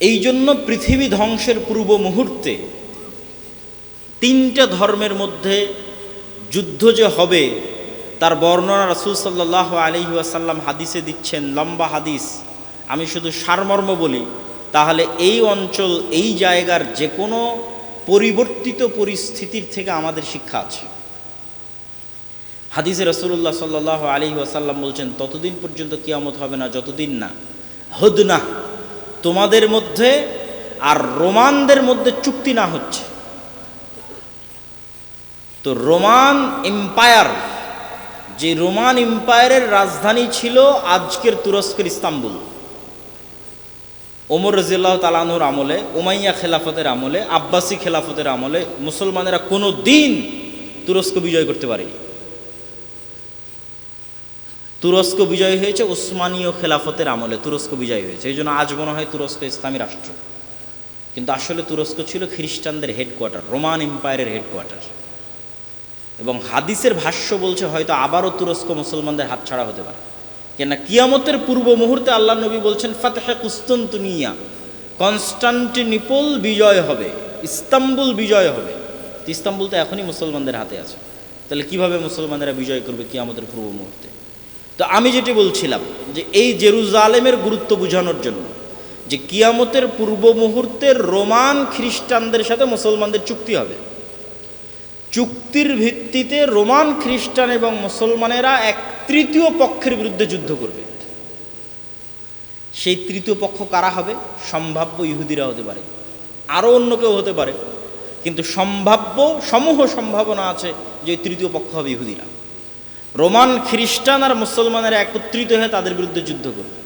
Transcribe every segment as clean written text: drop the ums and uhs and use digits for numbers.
এই জন্য পৃথিবী ধ্বংসের পূর্ব মুহূর্তে তিনটা ধর্মের মধ্যে যুদ্ধ যে হবে তার বর্ণনা রাসূল সাল্লাল্লাহু আলাইহি ওয়াসাল্লাম হাদিসে দিচ্ছেন, লম্বা হাদিস। আমি শুধু সারমর্ম বলি, তাহলে এই অঞ্চল, এই জায়গার যে কোনো পরিবর্তিত পরিস্থিতির থেকে আমাদের শিক্ষা আছে। হাদিসে রাসূলুল্লাহ সাল্লাল্লাহু আলাইহি ওয়াসাল্লাম বলছেন, ততদিন পর্যন্ত কিয়ামত হবে না যতদিন না হুদনা, তোমাদের মধ্যে আর রোমানদের মধ্যে চুক্তি না হচ্ছে। তো রোমান এম্পায়ার, যে রোমান এম্পায়ারের রাজধানী ছিল আজকের তুরস্কের ইস্তাম্বুল, ওমর রাদিয়াল্লাহু তাআলা আনহুর আমলে, উমাইয়া খেলাফতের আমলে, আব্বাসী খেলাফতের আমলে মুসলমানেরা কোনো দিন তুরস্ক বিজয় করতে পারেনি। তুরস্ক বিজয় হয়েছে ওসমানীয় খেলাফতের আমলে, তুরস্ক বিজয় হয়েছে। এই জন্য আজ মনে হয় তুরস্ক ইসলামী রাষ্ট্র, কিন্তু আসলে তুরস্ক ছিল খ্রিস্টানদের হেডকোয়ার্টার, রোমান এম্পায়ারের হেডকোয়ার্টার। এবং হাদিসের ভাষ্য বলছে হয়তো আবারও তুরস্ক মুসলমানদের হাতছাড়া হতে পারে, কেননা কিয়ামতের পূর্ব মুহূর্তে আল্লাহ নবী বলছেন ফাতহে কুস্তান্তনিয়া, কনস্টান্টিনোপল বিজয় হবে, ইস্তাম্বুল বিজয় হবে। ইস্তাম্বুল তো এখনই মুসলমানদের হাতে আছে, তাহলে কিভাবে মুসলমানেরা বিজয় করবে কিয়ামতের পূর্ব মুহূর্তে? তো আমি যেটি বলছিলাম যে এই জেরুজালেমের গুরুত্ব বোঝানোর জন্য যে কিয়ামতের পূর্ব মুহূর্তে রোমান খ্রিস্টানদের সাথে মুসলমানদের চুক্তি হবে, চুক্তির ভিত্তিতে রোমান খ্রিস্টান এবং মুসলমানেরা এক তৃতীয় পক্ষের বিরুদ্ধে যুদ্ধ করবে। সেই তৃতীয় পক্ষ কারা হবে? সম্ভাব্য ইহুদিরা হতে পারে, আরও অন্য কেউ হতে পারে, কিন্তু সমূহ সম্ভাবনা আছে যে তৃতীয় পক্ষ হবে ইহুদিরা। রোমান খ্রিস্টান আর মুসলমানেরা একত্রিত হয়ে তাদের বিরুদ্ধে যুদ্ধ করবে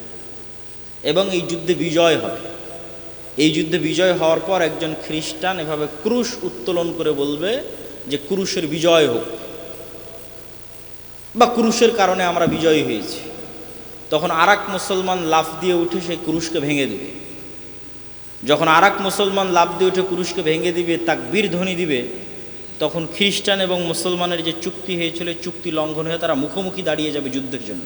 এবং এই যুদ্ধে বিজয় হবে। এই যুদ্ধে বিজয় হওয়ার পর একজন খ্রিস্টান এভাবে ক্রুশ উত্তোলন করে বলবে যে ক্রুশের বিজয় হোক, বা ক্রুশের কারণে আমরা বিজয়ী হয়েছি। তখন আরেক মুসলমান লাফ দিয়ে উঠে সেই ক্রুশকে ভেঙে দিবে। যখন আরেক মুসলমান লাফ দিয়ে উঠে ক্রুশকে ভেঙে দিবে, তাকবীর ধ্বনি দিবে, তখন খ্রিস্টান এবং মুসলমানের যে চুক্তি হয়েছিল চুক্তি লঙ্ঘন হয়ে তারা মুখোমুখি দাঁড়িয়ে যাবে যুদ্ধের জন্য।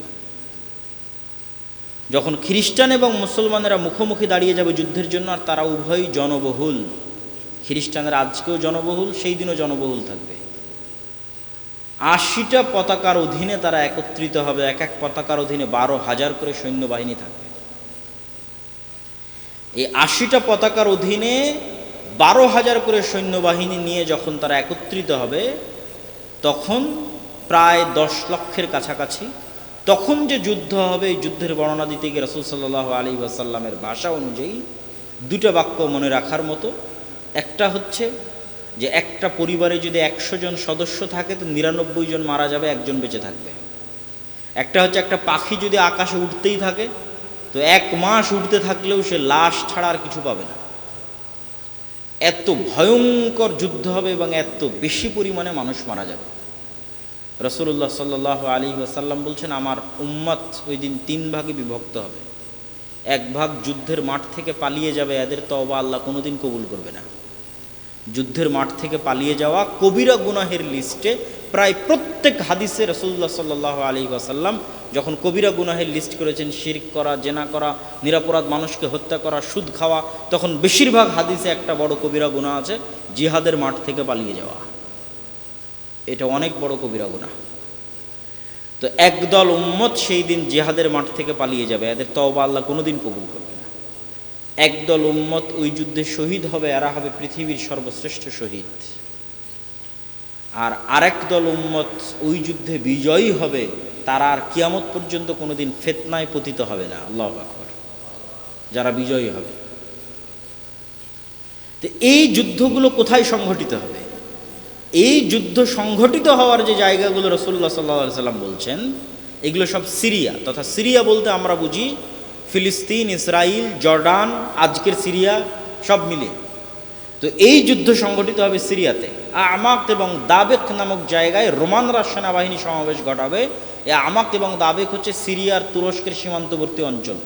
যখন খ্রিস্টান এবং মুসলমানেরা মুখোমুখি দাঁড়িয়ে যাবে যুদ্ধের জন্য, আর তারা উভয়ই জনবহুল, খ্রিস্টানরা আজকেও জনবহুল, সেই দিনও জনবহুল থাকবে। 80টা পতাকার অধীনে তারা একত্রিত হবে, এক এক পতাকার অধীনে 12,000 করে সৈন্যবাহিনী থাকবে। এই 80টা পতাকার অধীনে 12,000 করে সৈন্যবাহিনী নিয়ে যখন তারা একত্রিত হবে, তখন প্রায় 10 লক্ষের কাছাকাছি। তখন যে যুদ্ধ হবে, এই যুদ্ধের বর্ণনা দিতে গিয়ে রাসূল সাল্লাল্লাহু আলাইহি ওয়াসাল্লামের ভাষা অনুযায়ী দুটো বাক্য মনে রাখার মতো। একটা হচ্ছে যে একটা পরিবারে যদি 100 জন সদস্য থাকে তো 99 জন মারা যাবে, একজন বেঁচে থাকবে। একটা হচ্ছে একটা পাখি যদি আকাশে উঠতেই থাকে তো 1 মাস উঠতে থাকলেও সে লাশ ছাড়া আর কিছু পাবে না। এত ভয়ঙ্কর যুদ্ধ হবে এবং এত বেশি পরিমাণে মানুষ মারা যাবে। রাসূলুল্লাহ সাল্লাল্লাহু আলাইহি ওয়াসাল্লাম বলছেন, আমার উম্মত ওই দিন 3 ভাগে বিভক্ত হবে। 1 ভাগ যুদ্ধের মাঠ থেকে পালিয়ে যাবে, এদের তওবা আল্লাহ কোনোদিন কবুল করবে না। যুদ্ধের মাঠ থেকে পালিয়ে যাওয়া কবিরা গুনাহের লিস্টে প্রায় প্রত্যেক হাদিসে রাসূলুল্লাহ সাল্লাল্লাহু আলাইহি ওয়াসাল্লাম যখন কবিরা গুনাহের লিস্ট করেছেন, শিরক করা, জেনা করা, নিরপরাধ মানুষকে হত্যা করা, সুদ খাওয়া, তখন বেশিরভাগ হাদিসে একটা বড় কবিরা গুনাহ আছে, জিহাদের মাঠ থেকে পালিয়ে যাওয়া। এটা অনেক বড় কবিরা গুনাহ। তো একদল উম্মত সেই দিন জিহাদের মাঠ থেকে পালিয়ে যাবে, এদের তওবা আল্লাহ কোনোদিন কবুল করবে না। একদল উম্মত ওই যুদ্ধে শহীদ হবে, এরা হবে পৃথিবীর সর্বশ্রেষ্ঠ শহীদ। আর আরেক দল উম্মত ওই যুদ্ধে বিজয়ী হবে, তারা আর কিয়ামত পর্যন্ত কোনোদিন ফিতনায় পতিত হবে না। আল্লাহু আকবার। যারা বিজয়ী হবে। তো এই যুদ্ধগুলো কোথায় সংঘটিত হবে? এই যুদ্ধ সংঘটিত হওয়ার যে জায়গাগুলো রাসূলুল্লাহ সাল্লাল্লাহু আলাইহি ওয়াসাল্লাম বলছেন, এগুলো সব সিরিয়া, তথা সিরিয়া বলতে আমরা বুঝি ফিলিস্তিন, ইসরায়েল, জর্ডান, আজকের সিরিয়া সব মিলে। তো এই যুদ্ধ সংঘটিত হবে সিরিয়াতে। আমাক এবং দাবেক নামক জায়গায় রোমানরা সেনাবাহিনী সমাবেশ ঘটাবে। এই আমাক এবং দাবেক হচ্ছে সিরিয়ার তুরস্কের সীমান্তবর্তী অঞ্চল।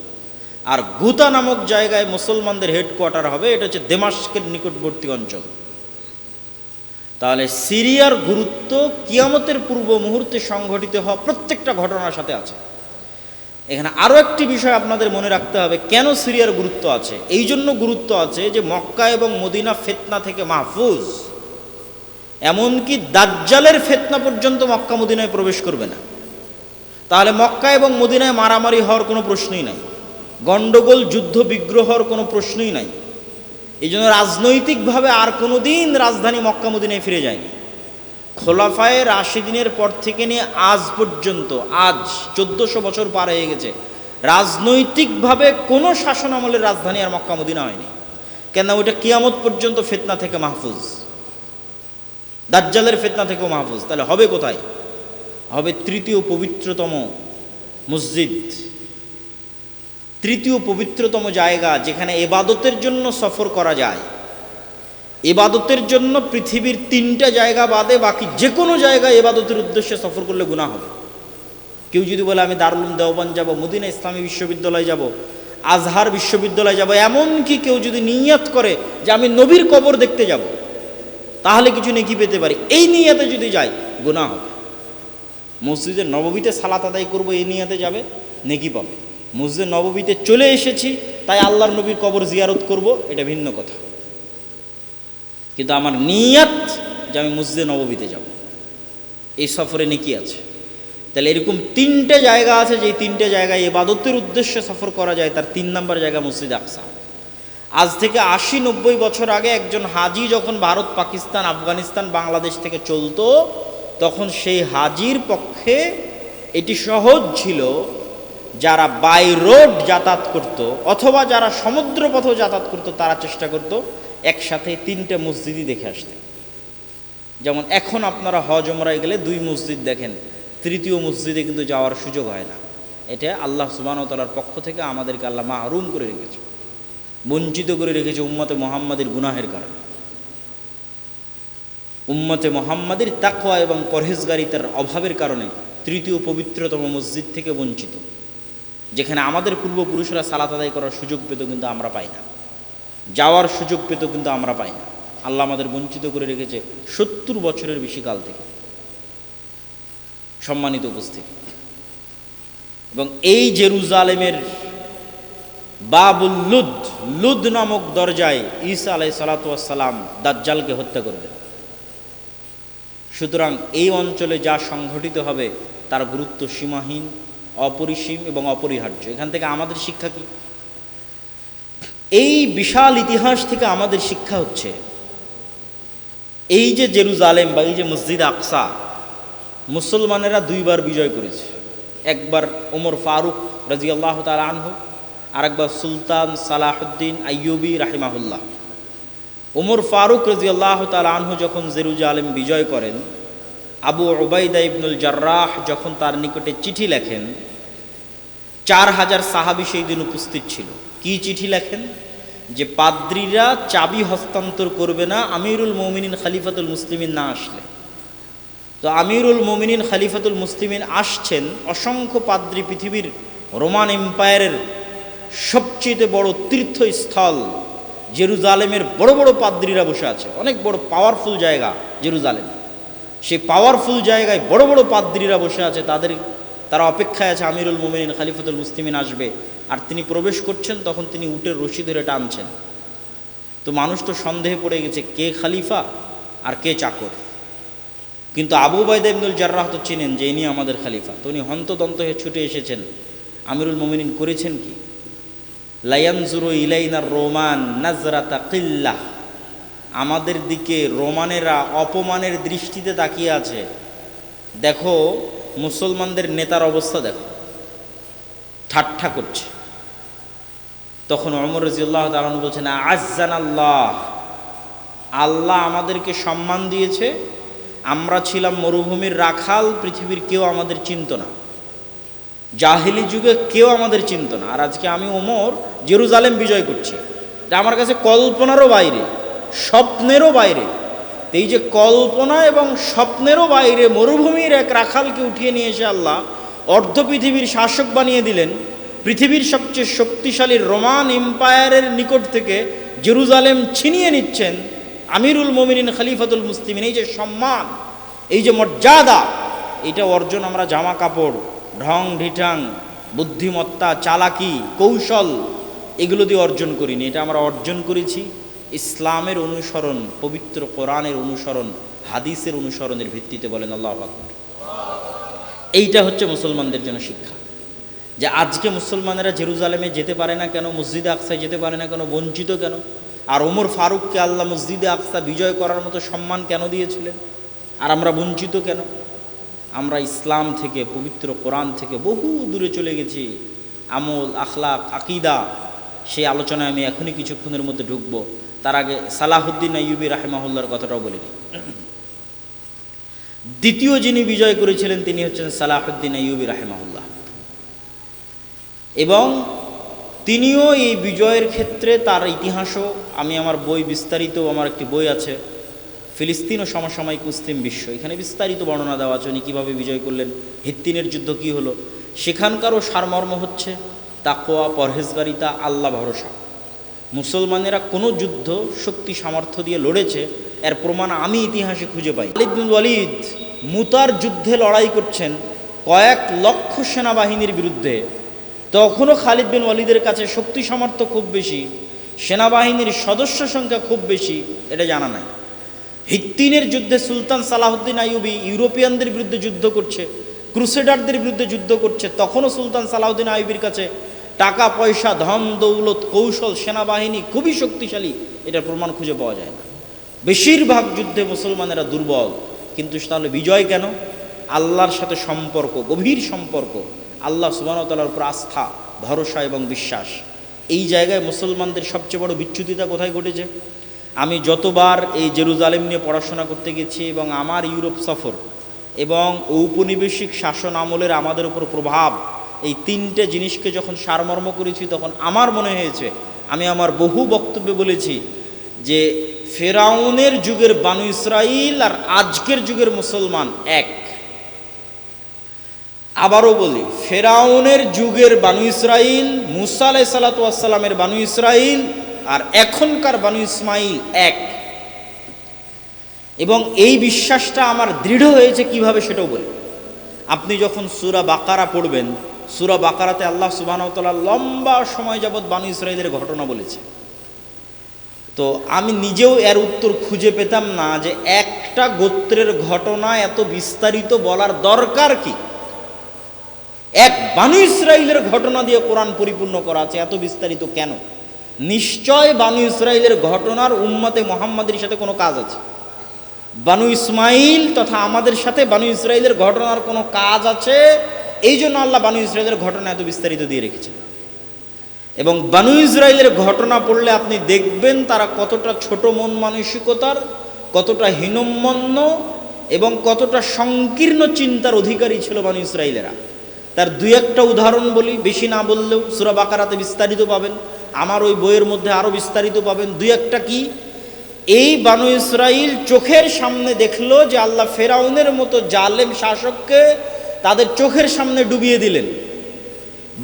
আর গুতা নামক জায়গায় মুসলমানদের হেডকোয়ার্টার হবে, এটা হচ্ছে দামেস্কের নিকটবর্তী অঞ্চল। তাহলে সিরিয়ার গুরুত্ব কিয়ামতের পূর্ব মুহূর্তে সংঘটিত হওয়া প্রত্যেকটা ঘটনার সাথে আছে। এখানে আরও একটি বিষয় আপনাদের মনে রাখতে হবে, কেন সিরিয়ার গুরুত্ব আছে। এই জন্য গুরুত্ব আছে যে মক্কা এবং মদিনা ফিতনা থেকে মাহফুজ, এমনকি দাজ্জালের ফিতনা পর্যন্ত মক্কা মদিনায় প্রবেশ করবে না। তাহলে মক্কা এবং মদিনায় মারামারি হওয়ার কোনো প্রশ্নই নাই, গণ্ডগোল যুদ্ধ বিগ্রহর কোনো প্রশ্নই নাই। এই জন্য রাজনৈতিকভাবে আর কোনো দিন রাজধানী মক্কা মদিনায় ফিরে যায়নি। খোলাফায়ে রাশিদিনের পর থেকে নিয়ে আজ পর্যন্ত, আজ 1400 বছর পার হয়ে গেছে, রাজনৈতিকভাবে কোনো শাসন আমলের রাজধানী আর মক্কা মদিনা হয়নি। কেন? ওইটা কিয়ামত পর্যন্ত ফিতনা থেকে মাহফুজ, দাজ্জালের ফিতনা থেকেও মাহফুজ। তাহলে হবে কোথায়? হবে তৃতীয় পবিত্রতম মসজিদ, তৃতীয় পবিত্রতম জায়গা, যেখানে ইবাদতের জন্য সফর করা যায়। ইবাদতের জন্য পৃথিবীর 3টা জায়গা বাদে বাকি যে কোনো জায়গায় ইবাদতের উদ্দেশ্যে সফর করলে গুনাহ হবে। কেউ যদি বলে আমি দারুল উলুম দেওবন্দ যাব, মদিনা ইসলামী বিশ্ববিদ্যালয় যাব, আজহার বিশ্ববিদ্যালয় যাব, এমনকি কেউ যদি নিয়ত করে যে আমি নবীর কবর দেখতে যাব, তাহলে কিছু নেকি পেতে পারি, এই নিয়তে যদি যায় গুনাহ হবে। মসজিদে নববীতে সালাত আদায় করব, এই নিয়তে যাবে, নেকি পাবে। মসজিদে নববীতে চলে এসেছি তাই আল্লাহর নবীর কবর জিয়ারত করব, এটা ভিন্ন কথা। কিন্তু আমার নিয়ত যে আমি মসজিদে নববীতে যাব, এই সফরে নেকি আছে। তাহলে এরকম 3টে জায়গা আছে, যে 3টে জায়গায় ইবাদতের উদ্দেশ্যে সফর করা যায়। তার 3 নম্বর জায়গা মসজিদ আকসা। আজ থেকে 80-90 বছর আগে একজন হাজি যখন ভারত, পাকিস্তান, আফগানিস্তান, বাংলাদেশ থেকে চলতো, তখন সেই হাজির পক্ষে এটি সহজ ছিল, যারা বাই রোড যাতায়াত করত অথবা যারা সমুদ্রপথেও যাতায়াত করত, তারা চেষ্টা করত একসাথে 3টে মসজিদই দেখে আসতে। যেমন এখন আপনারা হজ ওমরায় গেলে 2 মসজিদ দেখেন, তৃতীয় মসজিদে কিন্তু যাওয়ার সুযোগ হয় না। এটা আল্লাহ সুবহানাহু ওয়া তাআলার পক্ষ থেকে আমাদেরকে আল্লাহ মাহরুম করে রেখেছে, বঞ্চিত করে রেখেছে উম্মতে মুহাম্মাদের গুনাহের কারণে। উম্মতে মুহাম্মাদের তাকওয়া এবং পরহেজগারিতার অভাবের কারণে তৃতীয় পবিত্রতম মসজিদ থেকে বঞ্চিত, যেখানে আমাদের পূর্বপুরুষরা সালাত আদায় করার সুযোগ পেত কিন্তু আমরা পাই না, যাওয়ার সুযোগ পেত কিন্তু আমরা পাই না। আল্লাহ আমাদের বঞ্চিত করে রেখেছে 70 বছরের বেশি কাল থেকে। সম্মানিত উপস্থিতি, এবং এই জেরুজালেমের বাবুল লুদ, লুদ নামক দরজায় ঈসা আলাইহিস সালাতু ওয়াস সালাম দাজ্জালকে হত্যা করবেন। সুতরাং এই অঞ্চলে যা সংঘটিত হবে তার গুরুত্ব সীমাহীন, অপরিসীম এবং অপরিহার্য। এখান থেকে আমাদের শিক্ষা কি? এই বিশাল ইতিহাস থেকে আমাদের শিক্ষা হচ্ছে, এই যে জেরুজালেম বা এই যে মসজিদ আকসা, মুসলমানেরা 2বার বিজয় করেছে। একবার ওমর ফারুক রাদিয়াল্লাহু তাআলা আনহু, আরেকবার সুলতান সালাহুদ্দিন আইয়ুবী রাহিমাহুল্লাহ। ওমর ফারুক রাদিয়াল্লাহু তাআলা আনহু যখন জেরুজালেম বিজয় করেন, আবু উবাইদা ইবনুল জাররাহ যখন তার নিকটে চিঠি লেখেন, 4000 সাহাবী সেই দিন উপস্থিত ছিল। কি চিঠি লেখেন? যে পাদ্রীরা চাবি হস্তান্তর করবে না আমিরুল মুমিনিন খলিফাতুল মুসলিমিন না আসলে। তো আমিরুল মুমিনিন খলিফাতুল মুসলিমিন আসছেন, অসংখ্য পাদ্রী, পৃথিবীর রোমান এম্পায়ারের সবচেয়ে বড় তীর্থস্থল জেরুজালেমের বড় বড় পাদ্রীরা বসে আছে, অনেক বড় পাওয়ারফুল জায়গা জেরুজালেম। সেই পাওয়ারফুল জায়গায় বড় বড় পাদ্রীরা বসে আছে, তারা অপেক্ষায় আছে আমিরুল মুমিনিন খলিফাতুল মুসলিমিন আসবে। আর তিনি প্রবেশ করছেন, তখন তিনি উটের রশি ধরে টানছেন। তো মানুষ তো সন্দেহে পড়ে গেছে কে খলিফা আর কে চাকর। কিন্তু আবু উবাইদা ইবনুল জাররাহ তো চিনেন যে ইনি আমাদের খলিফা। তো উনি হন্তদন্ত হয়ে ছুটে এসেছেন, আমিরুল মুমিনিন করেছেন কি? লায়ানজুরু ইলাইনার রোমান নাজরাতা কিল্লাহ, আমাদের দিকে রোমানেরা অপমানের দৃষ্টিতে তাকিয়ে আছে। দেখো মুসলমানদের নেতার অবস্থা দেখো, ঠাট্টা করছে। তখন ওমর রাদিয়াল্লাহু তাআলা বলছেন, আজ্জানাল্লাহ, আল্লাহ আমাদেরকে সম্মান দিয়েছে। আমরা ছিলাম মরুভূমির রাখাল, পৃথিবীর কেউ আমাদের চিনত না, জাহিলি যুগে কেউ আমাদের চিনত না। আর আজকে আমি ওমর জেরুজালেম বিজয় করছি, এটা আমার কাছে কল্পনারও বাইরে, স্বপ্নেরও বাইরে। এই যে কল্পনা এবং স্বপ্নেরও বাইরে মরুভূমির এক রাখালকে উঠিয়ে নিয়ে এসে আল্লাহ অর্ধ পৃথিবীর শাসক বানিয়ে দিলেন। পৃথিবীর সবচেয়ে শক্তিশালী রোমান এম্পায়ারের নিকট থেকে জেরুজালেম ছিনিয়ে নিচ্ছেন আমিরুল মুমিনিন খলিফাতুল মুসলিমিন। এই যে সম্মান, এই যে মর্যাদা, এটা অর্জন আমরা জামা কাপড়, ঢং ঢিঠাং, বুদ্ধিমত্তা, চালাকি, কৌশল এগুলো দিয়ে অর্জন করিনি। এটা আমরা অর্জন করেছি ইসলামের অনুসরণ, পবিত্র কোরআনের অনুসরণ, হাদিসের অনুসরণের ভিত্তিতে। বলেন আল্লাহু আকবার। এইটা হচ্ছে মুসলমানদের জন্য শিক্ষা, যে আজকে মুসলমানেরা জেরুজালেমে যেতে পারে না কেন, মসজিদে আকসায় যেতে পারে না কেন, বঞ্চিত কেন? আর ওমর ফারুককে আল্লাহ মসজিদে আকসা বিজয় করার মতো সম্মান কেন দিয়েছিলেন, আর আমরা বঞ্চিত কেন? আমরা ইসলাম থেকে, পবিত্র কোরআন থেকে বহু দূরে চলে গেছি। আমল, আখলাক, আকিদা, সেই আলোচনায় আমি এখনই কিছুক্ষণের মধ্যে ঢুকবো। তার আগে সালাহুদ্দিন আইয়ুবী রাহিমাহুল্লাহর কথাটাও বলে নিই। দ্বিতীয় যিনি বিজয় করেছিলেন তিনি হচ্ছেন সালাহুদ্দিন আইয়ুবী রাহিমাহুল্লাহ, এবং তিনিও এই বিজয়ের ক্ষেত্রে তার ইতিহাসও, আমি আমার বই বিস্তারিত, আমার একটি বই আছে ফিলিস্তিন ও সমসাময়িক মুসলিম বিশ্ব, এখানে বিস্তারিত বর্ণনা দেওয়া আছে উনি কীভাবে বিজয় করলেন, হিত্তিনের যুদ্ধ কী হলো। সেখানকারও সারমর্ম হচ্ছে তাকওয়া, পরহেজগারিতা, আল্লাহ ভরসা। মুসলমানেরা কোনো যুদ্ধ শক্তি সামর্থ্য দিয়ে লড়েছে এর প্রমাণ আমি ইতিহাসে খুঁজে পাই। খালিদ বিন ওয়ালিদ মুতার যুদ্ধে লড়াই করছেন কয়েক লক্ষ সেনাবাহিনীর বিরুদ্ধে, তখনও খালিদ বিন ওয়ালিদের কাছে শক্তি সামর্থ্য খুব বেশি, সেনাবাহিনীর সদস্য সংখ্যা খুব বেশি, এটা জানা নাই। হিত্তিনের যুদ্ধে সুলতান সালাহুদ্দিন আইয়ুবী ইউরোপিয়ানদের বিরুদ্ধে যুদ্ধ করছে, ক্রুসেডারদের বিরুদ্ধে যুদ্ধ করছে, তখনও সুলতান সালাহুদ্দিন আইয়ুবীর কাছে টাকা পয়সা, ধন দৌলত, কৌশল, সেনাবাহিনী খুবই শক্তিশালী, এটার প্রমাণ খুঁজে পাওয়া যায় না। বেশিরভাগ যুদ্ধে মুসলমানেরা দুর্বল, কিন্তু তাহলে বিজয় কেন? আল্লাহর সাথে সম্পর্ক, গভীর সম্পর্ক, আল্লাহ সুবহানাহু ওয়া তাআলার উপর আস্থা, ভরসা এবং বিশ্বাস। এই জায়গায় মুসলমানদের সবচেয়ে বড় বিচ্যুতিতা কোথায় ঘটেছে? আমি যতবার এই জেরুজালেম নিয়ে পড়াশোনা করতে গেছি এবং আমার ইউরোপ সফর এবং ঔপনিবেশিক শাসন আমলের আমাদের উপর প্রভাব, এই তিনটে জিনিসকে যখন সারমর্ম করেছি, তখন আমার মনে হয়েছে, আমি আমার বহু বক্তব্যে বলেছি যে ফেরাউনের যুগের বানু ইসরাইল আর আজকের যুগের মুসলমান এক। আবারও বলি, ফেরাউনের যুগের বানু ইসরাইল, মুসা আলাইহিস সালাতু ওয়াস সালামের বানু ইসরাইল আর এখনকার বানু ইসমাইল এক। এবং এই বিশ্বাসটা আমার দৃঢ় হয়েছে কিভাবে সেটাও বলি। আপনি যখন সূরা বাকারা পড়বেন, সূরা বাকারাতে আল্লাহ সুবহানাহু ওয়া তাআলা লম্বা সময় যাবৎ বানু ইসরাইলের ঘটনা বলেছে। তো আমি নিজেও এর উত্তর খুঁজে পেতাম না যে একটা গোত্রের ঘটনা এত বিস্তারিত বলার দরকার কি। এক বানু ইসরাইলের ঘটনা দিয়ে কোরআন পরিপূর্ণ করা আছে, এত বিস্তারিত কেন? নিশ্চয় বানু ইসরাইলের ঘটনার উম্মতে মুহাম্মাদের সাথে কোনো কাজ আছে। বানু ইসমাইল তথা আমাদের সাথে বানু ইসরাইলের ঘটনার কোনো কাজ আছে, এই জন্য আল্লাহ বানু ইসরাইলের ঘটনা এত বিস্তারিত দিয়ে রেখেছেন। এবং বানু ইসরাইলের ঘটনা পড়লে আপনি দেখবেন তারা কতটা ছোট মন মানসিকতার, কতটা হীনম্মন্য এবং কতটা সংকীর্ণ চিন্তার অধিকারী ছিল বানু ইসরাইলেরা। তার দুই একটা উদাহরণ বলি, বেশি না বললেও সূরা বাকারাতে বিস্তারিত পাবেন, আমার ওই বইয়ের মধ্যে আরও বিস্তারিত পাবেন। দুই একটা কি, এই বানু ইসরাইল চোখের সামনে দেখলো যে আল্লাহ ফেরাউনের মতো জালেম শাসককে তাদের চোখের সামনে ডুবিয়ে দিলেন।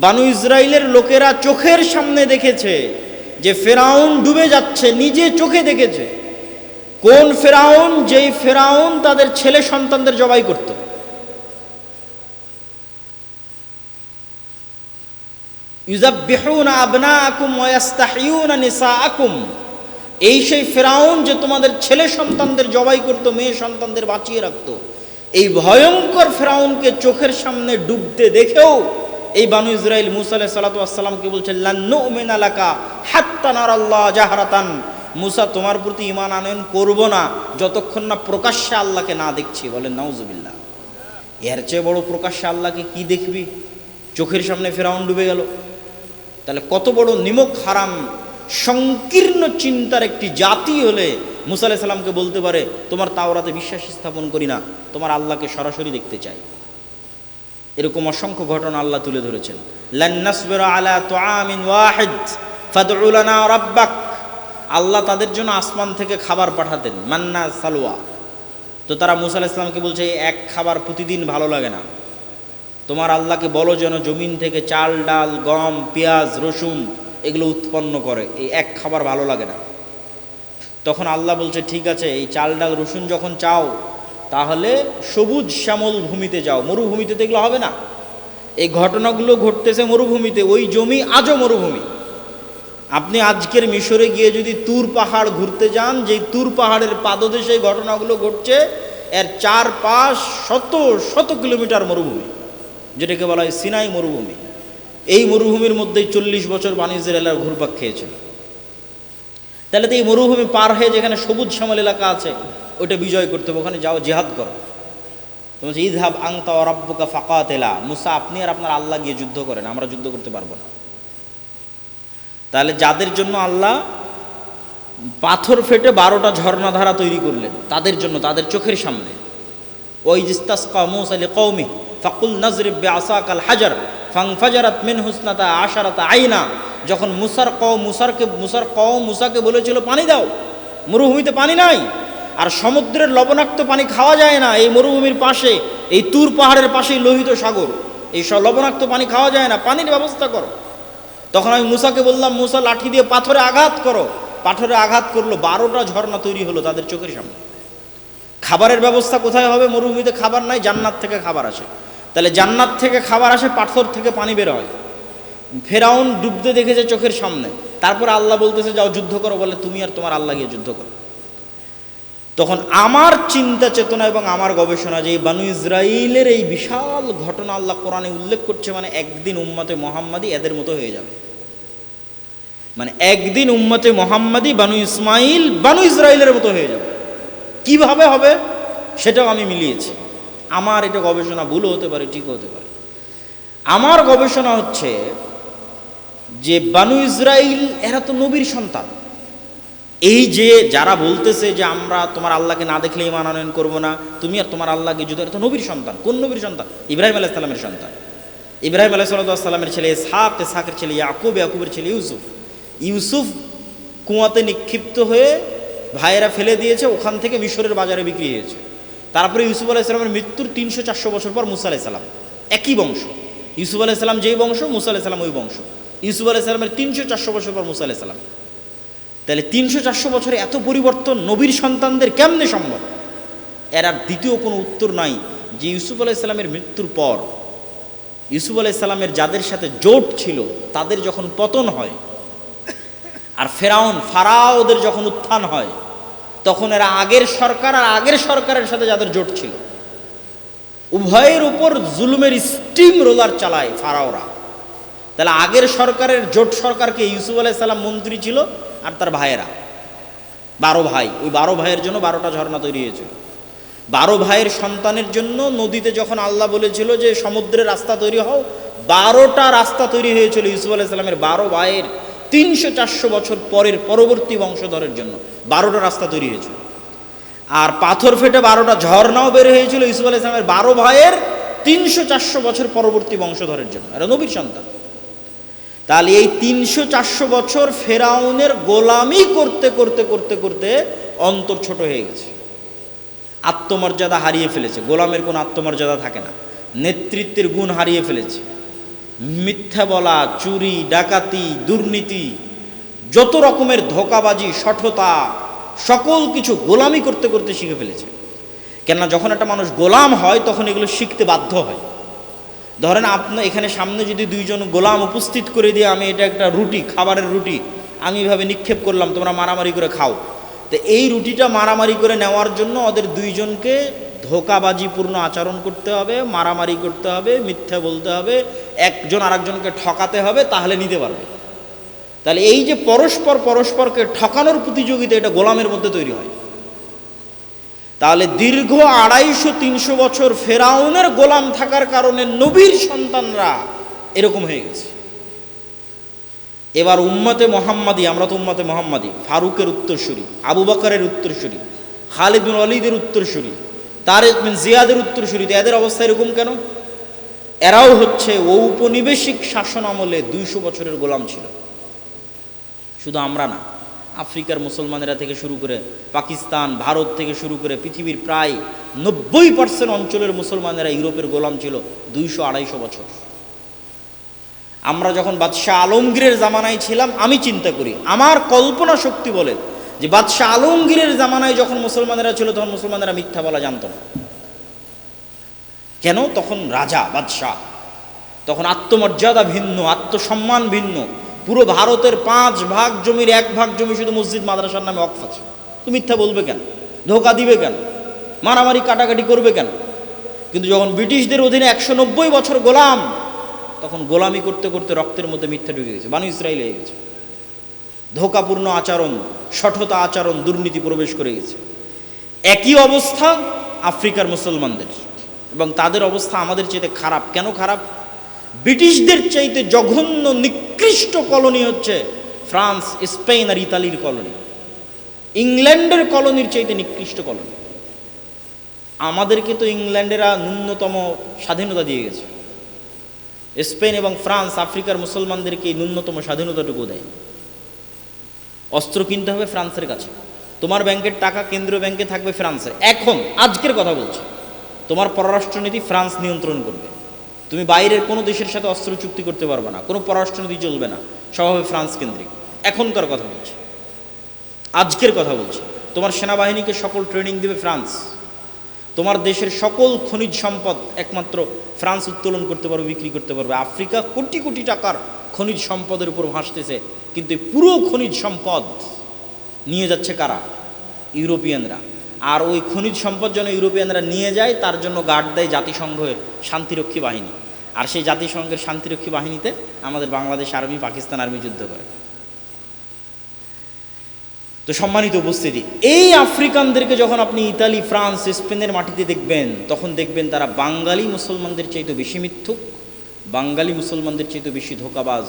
বানু ইসরাইলের লোকেরা চোখের সামনে দেখেছে যে ফেরাউন ডুবে যাচ্ছে, নিজে চোখে দেখেছে। কোন ফেরাউন? যেই ফেরাউন তাদের ছেলে সন্তানদের জবাই করত। ইউযাব্বিহুনা আবনাআকুম ওয়া ইস্তাহইয়ুনা নিসাআকুম, এই সেই ফেরাউন যে তোমাদের ছেলে সন্তানদের জবাই করত, মেয়ে সন্তানদের বাঁচিয়ে রাখত। এই ভয়ঙ্কর ফেরাউনকে চোখের সামনে ডুবতে দেখেও এই বানু ইসরাইল মুসা আলাইহিস সালাতু ওয়াস সালামকে বলছে, লান নুমিনা লাকা হাত্তা নারাল্লাহ জাহরাতান, মুসা তোমার প্রতি ঈমান আনয়ন করব না যতক্ষণ না প্রকাশ্যে আল্লাহকে না দেখছি। বলেন নাউজুবিল্লাহ। এর চেয়ে বড় প্রকাশ্যে আল্লাহকে কি দেখবি? চোখের সামনে ফেরাউন ডুবে গেল। তাহলে কত বড় নিমক হারাম সংকীর্ণ চিন্তার একটি জাতি হলে মুসা আলাইহিস সালামকে বলতে পারে, তোমার তাওরাতে বিশ্বাস স্থাপন করি না, তোমার আল্লাহকে সরাসরি দেখতে চাই। এরকম অসংখ্য ঘটনা আল্লাহ তুলে ধরেছেন। লান নাসবিরা আলা তুআমিন ওয়াহিদ ফাদউ লানা রাব্বাক, আল্লাহ তাদের জন্য আসমান থেকে খাবার পাঠাতেন, মান্না সালওয়া। তো তারা মুসা আলাইহিস সালামকে বলছে, এক খাবার প্রতিদিন ভালো লাগে না, তোমার আল্লাহকে বলো যেন জমিন থেকে চাল, ডাল, গম, পেঁয়াজ, রসুন এগুলো উৎপন্ন করে, এই এক খাবার ভালো লাগে না। তখন আল্লাহ বলছে, ঠিক আছে, এই চাল, ডাল, রসুন যখন চাও তাহলে সবুজ শ্যামল ভূমিতে যাও, মরুভূমিতে তো এগুলো হবে না। এই ঘটনাগুলো ঘটতেছে মরুভূমিতে, ওই জমি আজও মরুভূমি। আপনি আজকের মিশরে গিয়ে যদি তুর পাহাড় ঘুরতে যান, যেই তুর পাহাড়ের পাদদেশে ঘটনাগুলো ঘটছে, এর চারপাশ শত শত কিলোমিটার মরুভূমি, যেটাকে বলা হয় সিনাই মরুভূমি। এই মরুভূমির মধ্যেই 40 বছর বানি ইসরায়েলরা ঘুরপাক খেয়েছিল। তাহলে তো এই মরুভূমি পার হয়ে যেখানে সবুজ শ্যামল এলাকা আছে, ওটা বিজয় করতে হবে, ওখানে যাও, জিহাদ করো। তোমার ইযহাব আনতা ওয়া রাব্বুকা ফাকাতিলা, মুসা আপনি আর আপনার আল্লাহ গিয়ে যুদ্ধ করেন, আমরা যুদ্ধ করতে পারবো না। তাহলে যাদের জন্য আল্লাহ পাথর ফেটে 12টা ঝর্ণাধারা তৈরি করলেন, তাদের জন্য, তাদের চোখের সামনে, ওই ইস্তাসকা মূসা লিকওমি ফাকুল নাজরিব বিআসাকাল হাজার ফানফাজারাত মিনহু ইসনাতা আশারাতা আইনা, যখন মুসার কওম মুসাকে বলেছিল পানি দাও, মরুভূমিতে পানি নাই, আর সমুদ্রের লবণাক্ত পানি খাওয়া যায় না, এই মরুভূমির পাশে, এই তুর পাহাড়ের পাশেই লোহিত সাগর, এই সব লবণাক্ত পানি খাওয়া যায় না, পানির ব্যবস্থা করো। তখন আমি মুসাকে বললাম, মুসা লাঠি দিয়ে পাথরে আঘাত করো, পাথরে আঘাত করলো, 12টা ঝর্ণা তৈরি হলো তাদের চোখের সামনে। খাবারের ব্যবস্থা কোথায় হবে? মরুভূমিতে খাবার নাই, জান্নাত থেকে খাবার আসে। তাহলে জান্নাত থেকে খাবার আসে, পাথর থেকে পানি বের হয়। ফেরাউন ডুবতে দেখেছে চোখের সামনে, তারপরে আল্লাহ বলতেছে যাও যুদ্ধ করো, বলে তুমি আর তোমার আল্লাহ গিয়ে যুদ্ধ করো। তখন আমার চিন্তা চেতনা এবং আমার গবেষণা যে এই বানু ইসরাইলের এই বিশাল ঘটনা আল্লাহ কোরআনে উল্লেখ করছে, মানে একদিন উম্মতে মুহাম্মাদি এদের মতো হয়ে যাবে, মানে একদিন উম্মতে মুহাম্মাদি বানু ইসমাইল বানু ইসরাইলের মতো হয়ে যাবে। কিভাবে হবে সেটাও আমি মিলিয়েছি। আমার এটা গবেষণা ভুলও হতে পারে, ঠিক হতে পারে। আমার গবেষণা হচ্ছে যে বানু ইসরাইল এরা তো নবীর সন্তান। এই যে যারা বলতেছে যে আমরা তোমার আল্লাহকে না দেখলে ঈমান আনয়ন করবো না, তুমি আর তোমার আল্লাহকে যুদ্ধ, এটা তো নবীর সন্তান। কোন নবীর সন্তান? ইব্রাহিম আলাইহিস সালামের সন্তান। ইব্রাহিম আলাইহিস সালামের ছেলে ইসহাক, ইসহাকের ছেলে ইয়াকুব, ইয়াকুবের ছেলে ইউসুফ। ইউসুফ কুয়াতে নিক্ষিপ্ত হয়ে ভাইয়েরা ফেলে দিয়েছে, ওখান থেকে মিশরের বাজারে বিক্রি হয়েছে। তারপরে ইউসুফ আলাইহিস সালামের মৃত্যুর 300-400 বছর পর মুসা আলাইহিস সালাম, একই বংশ। ইউসুফ আলাইহিস সালাম যেই বংশ, মুসা আলাইহিস সালাম ওই বংশ। ইউসুফ আলাইহিস সালামের 300-400 বছর পর মুসা আলাইহিস সালাম। তাহলে 300-400 বছরে এত পরিবর্তন নবীর সন্তানদের কেমনে সম্ভব? এর আর দ্বিতীয় কোনো উত্তর নাই যে ইউসুফ আলাইহিস সালামের মৃত্যুর পর ইউসুফ আলাইহিস সালামের যাদের সাথে জোট ছিল তাদের যখন পতন হয়, আর ফারাওদের যখন উত্থান হয়, তখন এরা আগের সরকার আর আগের সরকারের সাথে যাদের জোট ছিল, উভয়ের উপর জুলুমের স্টিম রোলার চালায় ফারাওরা। তাহলে আগের সরকারের জোট সরকারকে ইউসুফ আলাইহিস সালাম মন্ত্রী ছিল, আর তার ভাইয়েরা 12 ভাই, ওই 12 ভাইয়ের জন্য 12টা ঝর্ণা তৈরি হয়েছিল। 12 ভাইয়ের সন্তানের জন্য নদীতে যখন আল্লাহ বলেছিল যে সমুদ্রের রাস্তা তৈরি হও, 12টা রাস্তা তৈরি হয়েছিল ইউসুফ আলাইহিস সালামের 12 ভাইয়ের 300-400 বছর পরের পরবর্তী বংশধরের জন্য 12টা রাস্তা তৈরি হয়েছিল। আর পাথর ফেটে 12টা ঝর্ণাও বের হয়েছিল ইউসুফ আলাইহিস সালামের 12 ভাইয়ের 300-400 বছর পরবর্তী বংশধরের জন্য, এরা নবীর সন্তান। তাহলে এই 300-400 বছর ফেরাউনের গোলামি করতে করতে করতে করতে অন্তর ছোট হয়ে গেছে, আত্মমর্যাদা হারিয়ে ফেলেছে, গোলামের কোনো আত্মমর্যাদা থাকে না, নেতৃত্বের গুণ হারিয়ে ফেলেছে, মিথ্যা বলা, চুরি, ডাকাতি, দুর্নীতি, যত রকমের ধোঁকাবাজি, শঠতা, সকল কিছু গোলামি করতে করতে শিখে ফেলেছে। কেননা যখন একটা মানুষ গোলাম হয় তখন এগুলো শিখতে বাধ্য হয়। ধরেন আপনার এখানে সামনে যদি 2 জন গোলাম উপস্থিত করে দিয়ে আমি এটা একটা রুটি, খাবারের রুটি, আমি এভাবে নিক্ষেপ করলাম, তোমরা মারামারি করে খাও, তো এই রুটিটা মারামারি করে নেওয়ার জন্য ওদের 2 জনকে ধোঁকাবাজিপূর্ণ আচরণ করতে হবে, মারামারি করতে হবে, মিথ্যা বলতে হবে, একজন আরেকজনকে ঠকাতে হবে, তাহলে নিতে পারবে। তাহলে এই যে পরস্পরকে ঠকানোর প্রতিযোগিতা, এটা গোলামের মধ্যে তৈরি হয়। তাহলে দীর্ঘ 250-300 বছর ফেরাউনের গোলাম থাকার কারণে নবীর সন্তানরা এরকম হয়ে গেছে। এবার উম্মতে মুহাম্মাদি, আমরা তো উম্মতে মুহাম্মাদি, ফারুকের উত্তরসূরি, আবু বকরের উত্তরসূরি, খালিদ বিন ওয়ালিদের উত্তরসূরি, তারিক বিন জিয়াদের উত্তরসূরি, এদের অবস্থা এরকম কেন? এরাও হচ্ছে ঔপনিবেশিক শাসন আমলে 200 বছরের গোলাম ছিল। শুধু আমরা না, আফ্রিকার মুসলমানেরা থেকে শুরু করে পাকিস্তান, ভারত থেকে শুরু করে পৃথিবীর প্রায় 90% অঞ্চলের মুসলমানেরা ইউরোপের গোলাম ছিল 200-250 বছর। আমরা যখন বাদশাহ আলমগীরের জামানায় ছিলাম, আমি চিন্তা করি, আমার কল্পনা শক্তি বলে যে বাদশাহ আলমগীরের জামানায় যখন মুসলমানেরা ছিল তখন মুসলমানেরা মিথ্যা বলা জানত না। কেন? তখন রাজা, বাদশাহ, তখন আত্মমর্যাদা ভিন্ন, আত্মসম্মান ভিন্ন। পুরো ভারতের 5 ভাগ জমির 1 ভাগ জমি শুধু মসজিদ মাদ্রাসার নামে ওয়াকফ আছে। তো মিথ্যা বলবে কেন? ধোঁকা দিবে কেন? মারামারি কাটাকাটি করবে কেন? কিন্তু যখন ব্রিটিশদের অধীনে 190 বছর গোলাম, তখন গোলামি করতে করতে রক্তের মধ্যে মিথ্যা ঢুকে গেছে, বানু ইসরাইল হয়ে গেছে। ধোঁকাপূর্ণ আচরণ, শঠতা আচরণ, দুর্নীতি প্রবেশ করে গেছে। একই অবস্থা আফ্রিকার মুসলমানদের, এবং তাদের অবস্থা আমাদের চাইতে খারাপ। কেন খারাপ? ব্রিটিশদের চাইতে জঘন্য নিকৃষ্ট কলোনি হচ্ছে ফ্রান্স, স্পেন আর ইতালির কলোনি। ইংল্যান্ডের কলোনির চাইতে নিকৃষ্ট কলোনি। আমাদেরকে তো ইংল্যান্ডেরা ন্যূনতম স্বাধীনতা দিয়ে গেছে, স্পেন এবং ফ্রান্স আফ্রিকার মুসলমানদেরকে এই ন্যূনতম স্বাধীনতাটুকু দেয়। অস্ত্র কিনতে হবে ফ্রান্সের কাছে, তোমার ব্যাংকের টাকা কেন্দ্রীয় ব্যাংকে থাকবে ফ্রান্সের। এখন আজকের কথা বলছি, তোমার পররাষ্ট্রনীতি ফ্রান্স নিয়ন্ত্রণ করবে। তুমি বাইরের কোনো দেশের সাথে অস্ত্র চুক্তি করতে পারবে না, কোনো পররাষ্ট্রনীতি চলবে না, সব হবে ফ্রান্স কেন্দ্রিক। এখনকার কথা বলছি, আজকের কথা বলছি। তোমার সেনাবাহিনীকে সকল ট্রেনিং দেবে ফ্রান্স। তোমার দেশের সকল খনিজ সম্পদ একমাত্র ফ্রান্স উত্তোলন করতে পারবে, বিক্রি করতে পারবে। আফ্রিকা কোটি কোটি টাকার খনিজ সম্পদের উপর ভাসতেছে, কিন্তু পুরো খনিজ সম্পদ নিয়ে যাচ্ছে কারা? ইউরোপিয়ানরা। আর ওই খনিজ সম্পদ যেন ইউরোপিয়ানরা নিয়ে যায়, তার জন্য গার্ড দেয় জাতিসংঘের শান্তিরক্ষী বাহিনী। আর সেই জাতিসংঘের শান্তিরক্ষী বাহিনীতে আমাদের বাংলাদেশ আর্মি, পাকিস্তান আর্মি যুদ্ধ করে। তো সম্মানিত উপস্থিতি, এই আফ্রিকানদেরকে যখন আপনি ইতালি, ফ্রান্স, স্পেনের মাটিতে দেখবেন, তখন দেখবেন তারা বাঙালি মুসলমানদের চাইতে বেশি মিথ্যুক, বাঙালি মুসলমানদের চাইতে বেশি ধোঁকাবাজ,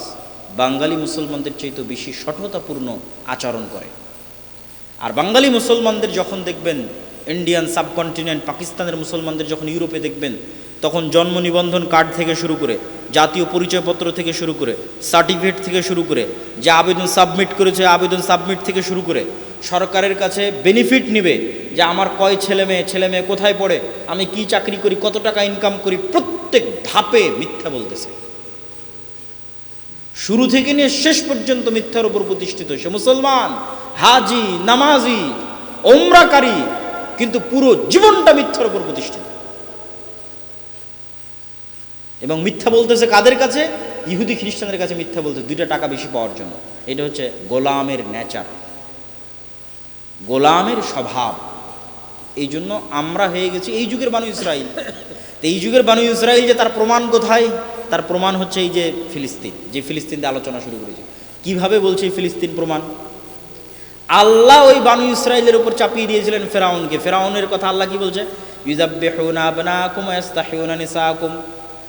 বাঙালি মুসলমানদের চাইতে বেশি শঠতাপূর্ণ আচরণ করে। আর বাঙালি মুসলমানদের যখন দেখবেন ইন্ডিয়ান সাবকন্টিনেন্ট, পাকিস্তানের মুসলমানদের যখন ইউরোপে দেখবেন, তখন জন্ম নিবন্ধন কার্ড থেকে শুরু করে, জাতীয় পরিচয়পত্র থেকে শুরু করে, সার্টিফিকেট থেকে শুরু করে, যে আবেদন সাবমিট করেছে আবেদন সাবমিট থেকে শুরু করে, সরকারের কাছে বেনিফিট নেবে যে আমার কয় ছেলে মেয়ে কোথায় পড়ে, আমি কি চাকরি করি, কত টাকা ইনকাম করি, প্রত্যেক ধাপে মিথ্যা বলতেছে। শুরু থেকে নিয়ে শেষ পর্যন্ত মিথ্যার উপর প্রতিষ্ঠিত। সে মুসলমান, হাজি, নামাজি, ওমরাকারী, কিন্তু পুরো জীবনটা মিথ্যার উপর প্রতিষ্ঠিত। এবং মিথ্যা বলতেছে কাদের কাছে? ইহুদি খ্রিস্টানদের কাছে মিথ্যা বলতে, 2টা টাকা বেশি পাওয়ার জন্য। এটা হচ্ছে গোলামের নেচার, গোলামের স্বভাব। এই জন্য আমরা হয়ে গেছি এই যুগের বানু ইসরাইল। তো এই যুগের বানু ইসরাইল যে তার প্রমাণ কোথায়? তার প্রমাণ হচ্ছে এই যে ফিলিস্তিন, যে ফিলিস্তিন দিয়ে আলোচনা শুরু করেছে। কিভাবে বলছে এই ফিলিস্তিন প্রমাণ? আল্লাহ ওই বানু ইসরাইলের উপর চাপিয়ে দিয়েছিলেন ফেরাউনকে। ফেরাউনের কথা আল্লাহ কি বলছে? ইউযাব্বিহুনা আবনাকুম ওয়া ইস্তাহইউনা নিসাআকুম।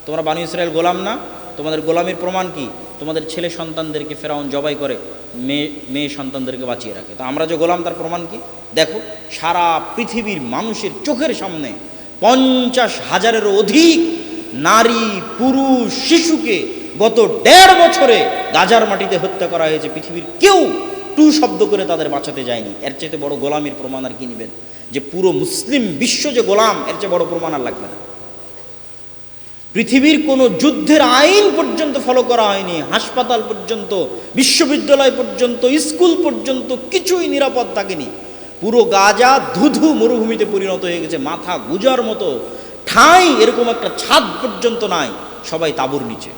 তোমরা বানু ইসরাইল গোলাম না? তোমাদের গোলামের প্রমাণ কি? তোমাদের ছেলে সন্তানদেরকে ফেরাউন জবাই করে, মেয়ে সন্তানদেরকে বাঁচিয়ে রাখে। তো আমরা যে গোলাম, তার প্রমাণ কি? দেখো, সারা পৃথিবীর মানুষের চোখের সামনে 50,000-এরও অধিক নারী, পুরুষ, শিশুকে গত 1.5 বছরে গাজার মাটিতে হত্যা করা হয়েছে। পৃথিবীর কেউ টু শব্দ করে তাদের বাঁচাতে যায়নি। এর চাইতে বড় গোলামের প্রমাণ আর কি নেবেন? যে পুরো মুসলিম বিশ্ব যে গোলাম, এর চেয়ে বড় প্রমাণ আর লাগবে না। পৃথিবীর কোনো যুদ্ধের আইন পর্যন্ত ফলো করা হয়নি, হাসপাতাল পর্যন্ত, বিশ্ববিদ্যালয় পর্যন্ত, স্কুল পর্যন্ত কিছুই নিরাপদ থাকেনি। পুরো গাজা ধুধু মরুভূমিতে পরিণত হয়ে গেছে। মাথা গুজার মতো ঠাঁই এরকম একটা ছাদ পর্যন্ত নাই, সবাই তাঁবুর নিচে।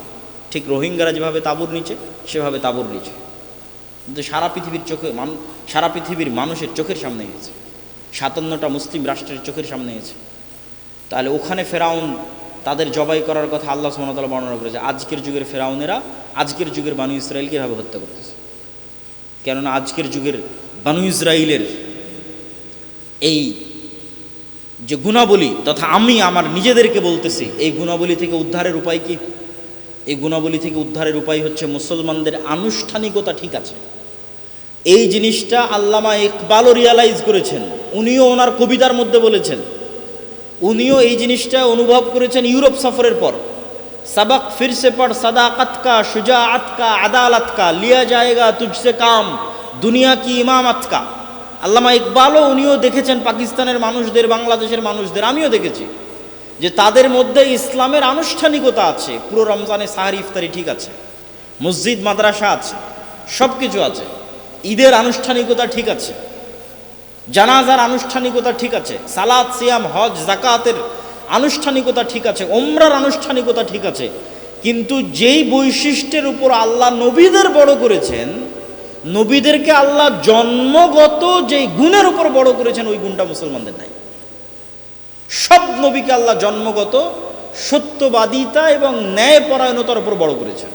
ঠিক রোহিঙ্গারা যেভাবে তাঁবুর নিচে, সেভাবে তাঁবুর নিচে। কিন্তু সারা পৃথিবীর মানুষের চোখের সামনে হয়েছে, 57টা মুসলিম রাষ্ট্রের চোখের সামনে হয়েছে। তাহলে ওখানে ফেরাউন তাদের জবাই করার কথা আল্লাহ সুবহানাহু ওয়া তাআলা বর্ণনা করেছে। আজকের যুগের ফেরাউনেরা আজকের যুগের বানু ইসরাইলকে এভাবে হত্যা করতেছে। কেননা আজকের যুগের বানু ইসরাইলের এই যে গুণাবলী, তথা আমি আমার নিজেদেরকে বলতেছি, এই গুণাবলী থেকে উদ্ধারের উপায় কি? এই গুণাবলী থেকে উদ্ধারের উপায় হচ্ছে মুসলমানদের আনুষ্ঠানিকতা ঠিক আছে। এই জিনিসটা আল্লামা ইকবালও রিয়ালাইজ করেছেন, উনিও ওনার কবিতার মধ্যে বলেছেন। উনিও এই জিনিসটা অনুভব করেছেন ইউরোপ সফরের পর। সবক ফির সে পড় সাদাকত কা, শুজাআত কা, আদালত কা, লিয়া জায়েগা তুঝসে কাম, দুনিয়া কি ইমামত কা। আল্লামা ইকবালও উনিও দেখেছেন পাকিস্তানের মানুষদের, বাংলাদেশের মানুষদের, আমিও দেখেছি যে তাদের মধ্যে ইসলামের আনুষ্ঠানিকতা আছে। পুরো রমজানে সাহারি ইফতারি ঠিক আছে, মসজিদ মাদ্রাসা আছে, সব কিছু আছে। ঈদের আনুষ্ঠানিকতা ঠিক আছে, জানাজার আনুষ্ঠানিকতা ঠিক আছে, সালাত, সিয়াম, হজ, যাকাতের আনুষ্ঠানিকতা ঠিক আছে, ওমরার আনুষ্ঠানিকতা ঠিক আছে। কিন্তু যেই বৈশিষ্ট্যের উপর আল্লাহ নবীদের বড় করেছেন, নবীদেরকে আল্লাহ জন্মগত যেই গুণের উপর বড় করেছেন, ওই গুণটা মুসলমানদের নাই। সব নবীকে আল্লাহ জন্মগত সত্যবাদিতা এবং ন্যায়পরায়ণতার উপর বড় করেছেন।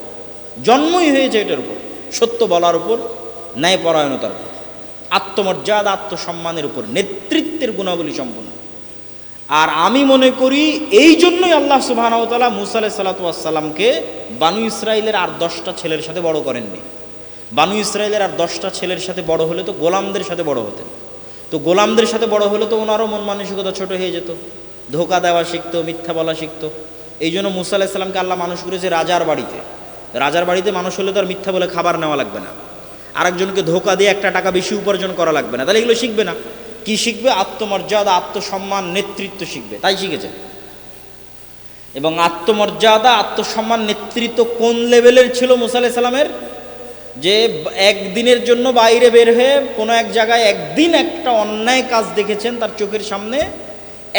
জন্মই হয়েছে এটার উপর, সত্য বলার উপর, ন্যায়পরায়ণতার উপর, আত্মমর্যাদা আত্মসম্মানের উপর, নেতৃত্বের গুণাবলী সম্পন্ন। আর আমি মনে করি এই জন্যই আল্লাহ সুবহানাহু ওয়া তাআলা মূসা আলাইহিস সালাতু ওয়াস সালামকে বানু ইসরাইলের আর 10টা ছেলের সাথে বড় করেননি। বানু ইসরাইলের আর 10টা ছেলের সাথে বড় হলে তো গোলামদের সাথে বড় হতেন। তো গোলামদের সাথে বড় হলে তো ওনারও মন মানসিকতা ছোট হয়ে যেত, ধোকা দেওয়া শিখতো, মিথ্যা বলা শিখতো। এই জন্য মূসা আলাইহিস সালামকে আল্লাহ মানুষ করেছে রাজার বাড়িতে। রাজার বাড়িতে মানুষ হলে তো আর মিথ্যা বলে খাবার নেওয়া লাগবে না, আরেকজনকে ধোকা দিয়ে একটা টাকা বেশি উপার্জন করা লাগবে না। তাহলে এগুলো শিখবে না, কি শিখবে? আত্মমর্যাদা, আত্মসম্মান, নেতৃত্ব শিখবে। তাই শিখেছে। এবং আত্মমর্যাদা, আত্মসম্মান, নেতৃত্ব কোন লেভেলের ছিল মূসা আলাইহিস সালামের? যে একদিনের জন্য বাইরে বের হয়ে কোনো এক জায়গায় একদিন একটা অন্যায় কাজ দেখেছেন তার চোখের সামনে,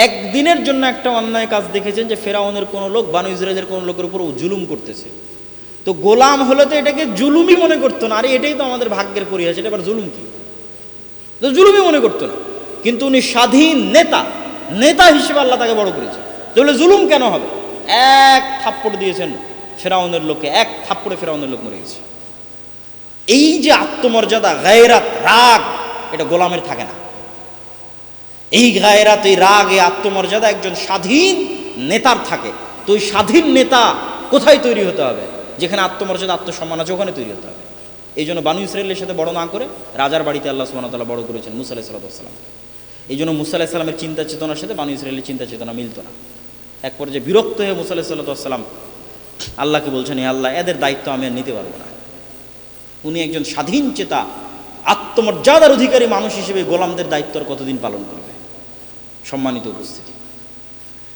একদিনের জন্য একটা অন্যায় কাজ দেখেছেন যে ফেরাউনের কোনো লোক বানু ইসরাইলের কোনো লোকের উপর জুলুম করতেছে। তো গোলাম হলে তো এটাকে জুলুমই মনে করতো না, আরে এটাই তো আমাদের ভাগ্যের পরিহাস, এটা আবার জুলুম কি? তো জুলুমই মনে করতো না। কিন্তু উনি স্বাধীন নেতা, নেতা হিসেবে আল্লাহ তাকে বড় করেছে। তাহলে জুলুম কেন হবে? এক থাপ্পড় দিয়েছেন ফেরাউনের লোককে, এক থাপ্পড়ে ফেরাউনের লোক মরে গেছে। এই যে আত্মমর্যাদা, গায়রাত, রাগ, এটা গোলামের থাকে না। এই গায়রাত, এই রাগ, এই আত্মমর্যাদা একজন স্বাধীন নেতার থাকে। তো ওই স্বাধীন নেতা কোথায় তৈরি হতে হবে? যেখানে আত্মমর্যাদা, আত্মসম্মান আছে, ওখানে তৈরি হতে হবে। এই জন্য বানু ইসরাইলের সাথে বড় না করে রাজার বাড়িতে আল্লাহ সুবহানাহু ওয়া তাআলা বড় করেছেন মূসা আলাইহিস সালাম। এই জন্য মূসা আলাইহিস সালামের চিন্তা চেতনার সাথে বানু ইসরাইলের চিন্তা চেতনা মিলত না। এক পর্যায়ে বিরক্ত হয়ে মূসা আলাইহিস সালাম আল্লাহকে বলছেন, হে আল্লাহ, এদের দায়িত্ব আমি আর নিতে পারবো না। উনি একজন স্বাধীন চেতা, আত্মমর্যাদার অধিকারী মানুষ হিসেবে গোলামদের দায়িত্ব আর কতদিন পালন করবে? সম্মানিত উপস্থিতি,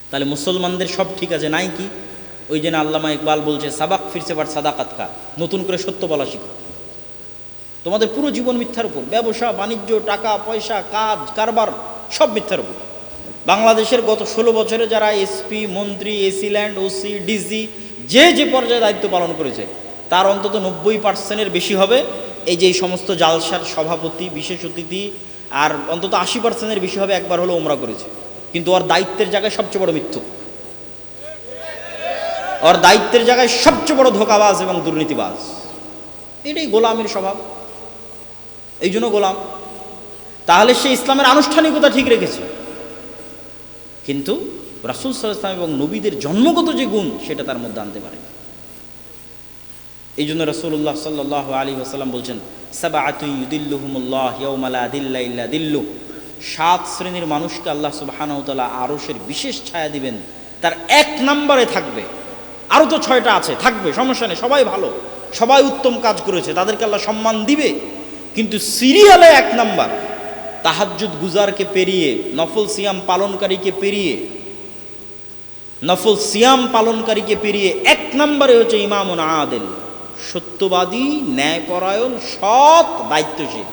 তাহলে মুসলমানদের সব ঠিক আছে নাই কি? ওই জন্য আল্লামা ইকবাল বলছে, সাবাক ফিরছে বাট সাদাকাত কা, নতুন করে সত্য বলা শিখো। তোমাদের পুরো জীবন মিথ্যার উপর, ব্যবসা বাণিজ্য, টাকা পয়সা, কাজ কারবার সব মিথ্যার উপর। বাংলাদেশের গত 16 বছরে যারা এসপি, মন্ত্রী, এসি ল্যান্ড, ওসি, ডিসি যে যে পর্যায়ে দায়িত্ব পালন করেছে, তার অন্তত 90% বেশি হবে এই যে এই সমস্ত জালসার সভাপতি, বিশেষ অতিথি, আর অন্তত 80% বেশি হবে একবার হলো ওমরা করেছে। কিন্তু ওর দায়িত্বের জায়গায় সবচেয়ে বড় মিথ্যুক, ওর দায়িত্বের জায়গায় সবচেয়ে বড় ধোঁকাবাজ এবং দুর্নীতিবাজ। এটাই গোলামের স্বভাব, এই জন্য গোলাম। তাহলে সে ইসলামের আনুষ্ঠানিকতা ঠিক রেখেছে, কিন্তু রাসূল সাল্লাল্লাহু আলাইহি ওয়াসাল্লাম এবং নবীদের জন্মগত যে গুণ সেটা তার মধ্যে আনতে পারে। এই জন্য রাসূলুল্লাহ সাল্লাল্লাহু আলাইহি ওয়াসাল্লাম বলছেন, সাবআতুন ইউদিল্লুহুমুল্লাহ ইয়াউমা লা দিল্লা ইল্লা দিল্লু, 7 শ্রেণীর মানুষকে আল্লাহ সুবহানাহু ওয়া তাআলা আরশের বিশেষ ছায়া দিবেন, তার 1 নম্বরে থাকবে। আরও তো 6টা আছে, থাকবে, সমস্যা নেই, সবাই ভালো, সবাই উত্তম কাজ করেছে, তাদেরকে আল্লাহ সম্মান দিবে। কিন্তু সিরিয়ালে 1 নাম্বার, তাহাজ্জুদ গুজারকে পেরিয়ে, নফল সিয়াম পালনকারীকে পেরিয়ে, নফল সিয়াম পালনকারীকে পেরিয়ে 1 নম্বরে হচ্ছে ইমামুন আদিল, সত্যবাদী, ন্যায়পরায়ণ, সৎ, দায়িত্বশীল।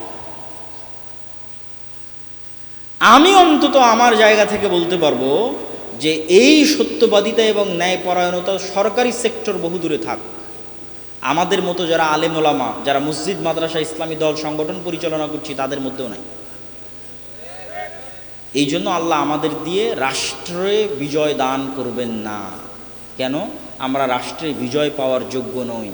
আমি অন্তত আমার জায়গা থেকে বলতে পারবো যে এই সত্যবাদিতা এবং ন্যায়পরায়ণতা সরকারি সেক্টর বহু দূরে থাক, আমাদের মতো যারা আলেম ওলামা, যারা মসজিদ মাদ্রাসা ইসলামী দল সংগঠন পরিচালনা করছি, তাদের মধ্যেও নাই। এই জন্য আল্লাহ আমাদের দিয়ে রাষ্ট্রে বিজয় দান করবেন না। কেন? আমরা রাষ্ট্রে বিজয় পাওয়ার যোগ্য নই।